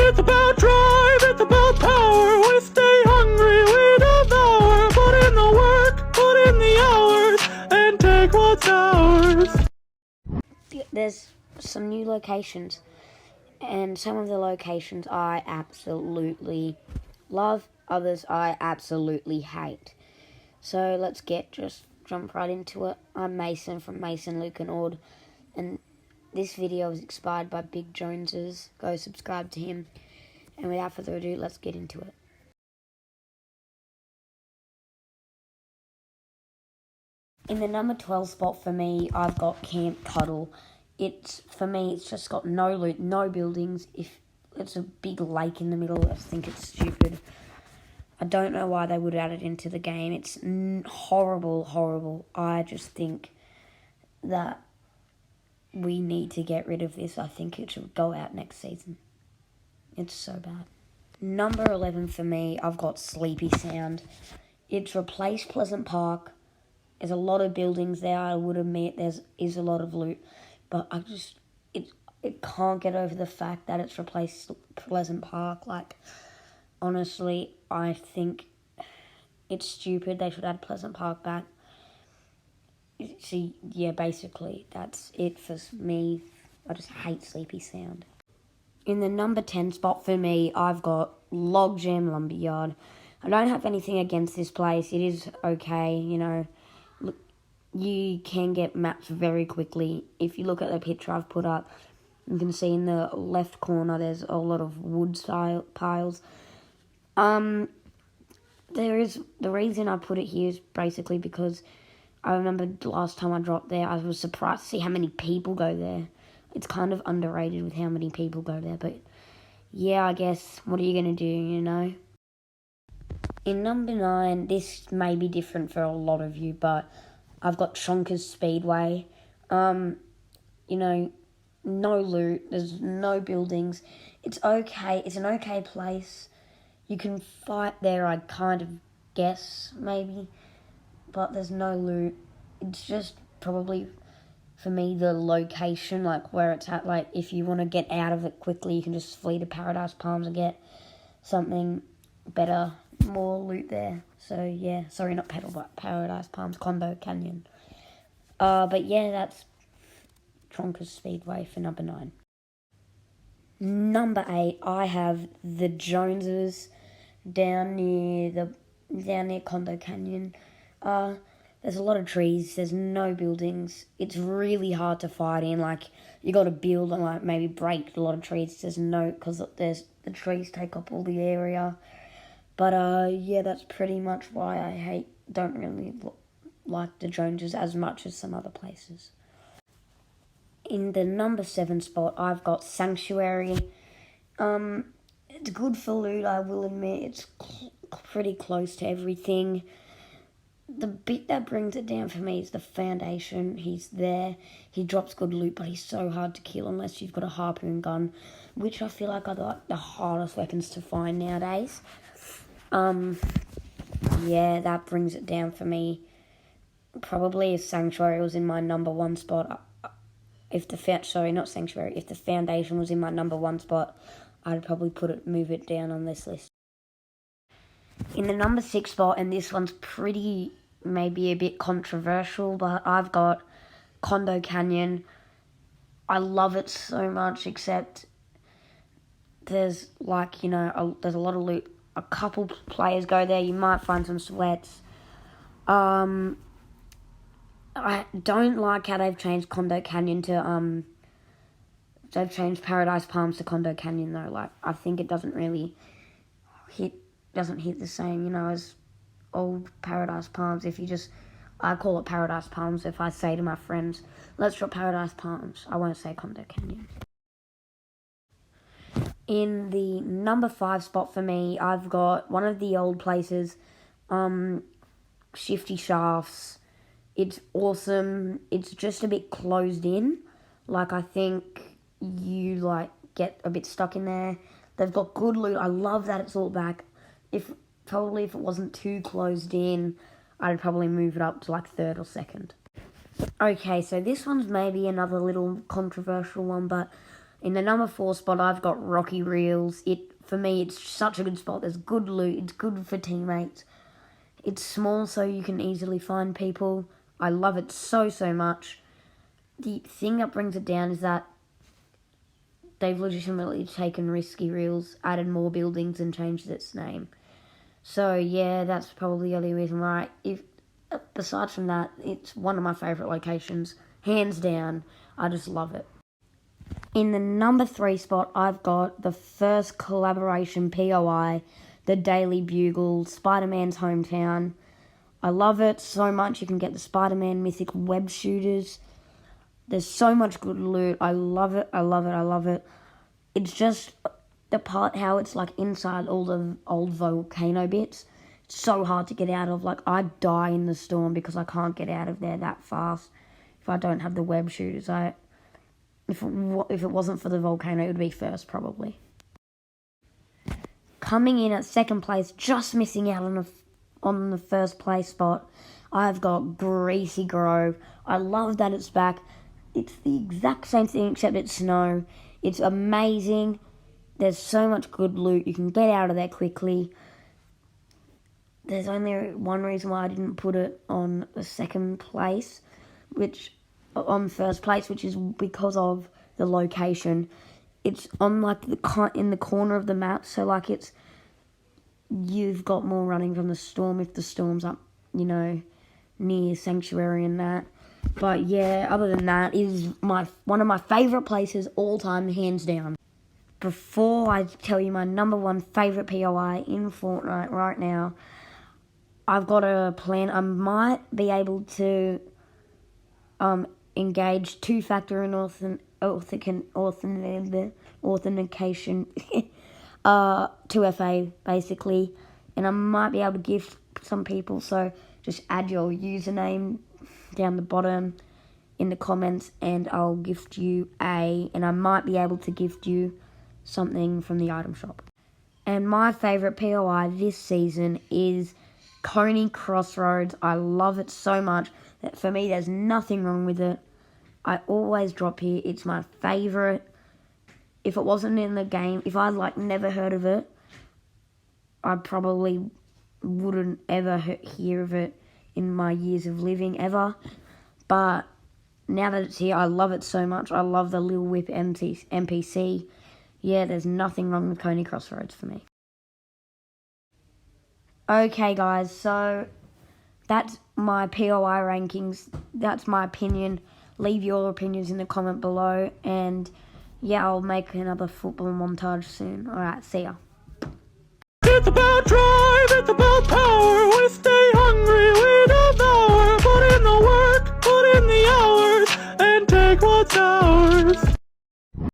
It's about drive, it's about power. We stay hungry, we devour. Put in the work, put in the hours, and take what's ours. There's some new locations, and some of the locations I absolutely love, others I absolutely hate. So let's jump right into it. I'm Mason from Mason, Luke and Ord, and this video is inspired by Big Jones's. Go subscribe to him. And without further ado, let's get into it. In the number 12 spot for me, I've got Camp Cuddle. It's just got no loot, no buildings. If it's a big lake in the middle, I think it's stupid. I don't know why they would add it into the game. It's horrible. I just think that we need to get rid of this. I think it should go out next season. It's so bad. Number 11 for me, I've got Sleepy Sound. It's replaced Pleasant Park. There's a lot of buildings there. I would admit is a lot of loot, but it can't get over the fact that it's replaced Pleasant Park. Like, honestly, I think it's stupid. They should add Pleasant Park back. See, yeah, basically, that's it for me. I just hate Sleepy Sound. In the number 10 spot for me, I've got Logjam Lumberyard. I don't have anything against this place. It is okay, you know. Look, you can get maps very quickly. If you look at the picture I've put up, you can see in the left corner there's a lot of wood piles. The reason I put it here is basically because I remember the last time I dropped there, I was surprised to see how many people go there. It's kind of underrated with how many people go there, but yeah, I guess, what are you going to do, you know? In number 9, this may be different for a lot of you, but I've got Chonkers Speedway. You know, no loot, there's no buildings. It's okay, it's an okay place. You can fight there, I kind of guess, maybe. But there's no loot. It's just probably, for me, the location, like where it's at. Like, if you want to get out of it quickly, you can just flee to Paradise Palms and get something better, more loot there. So, yeah, sorry, not Paradise Palms, Condo Canyon. But yeah, that's Chonkers Speedway for number 9. Number 8, I have the Joneses down near Condo Canyon. There's a lot of trees, there's no buildings. It's really hard to fight in, like, you gotta build and, like, maybe break a lot of trees. Because the trees take up all the area. But, yeah, that's pretty much why I don't really like the Joneses as much as some other places. In the number 7 spot, I've got Sanctuary. It's good for loot, I will admit. It's pretty close to everything. The bit that brings it down for me is the Foundation. He's there. He drops good loot, but he's so hard to kill unless you've got a harpoon gun, which I feel like are the hardest weapons to find nowadays. Yeah, that brings it down for me. Probably if Sanctuary was in my number 1 spot, if the Foundation was in my number 1 spot, I'd probably move it down on this list. In the number 6 spot, and this one's maybe a bit controversial, but I've got Condo Canyon. I love it so much, except there's, like, you know, there's a lot of loot. A couple players go there, you might find some sweats. I don't like how they've changed Condo Canyon to, they've changed Paradise Palms to Condo Canyon, though. Like, I think it doesn't really hit the same, you know, as old Paradise Palms. I call it Paradise Palms if I say to my friends, let's drop Paradise Palms. I won't say Condo Canyon. In the number 5 spot for me, I've got one of the old places, Shifty Shafts. It's awesome. It's just a bit closed in. Like, I think you, like, get a bit stuck in there. They've got good loot. I love that it's all back. If it wasn't too closed in, I'd probably move it up to, like, 3rd or 2nd. Okay, so this one's maybe another little controversial one, but In the number 4 spot, I've got Rocky Reels. For me, it's such a good spot. There's good loot. It's good for teammates. It's small, so you can easily find people. I love it so much. The thing that brings it down is that they've legitimately taken Risky Reels, added more buildings, and changed its name. So yeah, that's probably the only reason why. Besides from that, it's one of my favourite locations, hands down. I just love it. In the number 3 spot, I've got the first collaboration POI, the Daily Bugle, Spider-Man's hometown. I love it so much. You can get the Spider-Man mythic web shooters. There's so much good loot. I love it. It's just the part how it's like inside all the old volcano bits. It's so hard to get out of. Like, I die in the storm because I can't get out of there that fast if I don't have the web shooters. If it wasn't for the volcano, it would be first probably. Coming in at second place, just missing out on the first place spot, I've got Greasy Grove. I love that it's back. It's the exact same thing except it's snow. It's amazing. There's so much good loot. You can get out of there quickly. There's only one reason why I didn't put it on the second place, on first place, which is because of the location. It's on like in the corner of the map, so like you've got more running from the storm if the storm's up, near Sanctuary and that. But yeah, other than that, it is one of my favourite places all time, hands down. Before I tell you my number 1 favourite POI in Fortnite right now, I've got a plan. I might be able to engage 2-factor and authentication 2FA basically, and I might be able to gift some people. So just add your username down the bottom in the comments, and I'll gift you and I might be able to gift you something from the item shop. And my favourite POI this season is Kony Crossroads. I love it so much that for me there's nothing wrong with it. I always drop here. It's my favourite. If it wasn't in the game, if I'd never heard of it, I probably wouldn't ever hear of it in my years of living ever. But now that it's here, I love it so much. I love the Lil Whip NPC. Yeah, there's nothing wrong with Kony Crossroads for me. Okay, guys, so that's my POI rankings. That's my opinion. Leave your opinions in the comment below. And yeah, I'll make another football montage soon. Alright, see ya. It's about drive, it's about power. We stay hungry, we devour. Put in the work, put in the hours, and take what's ours.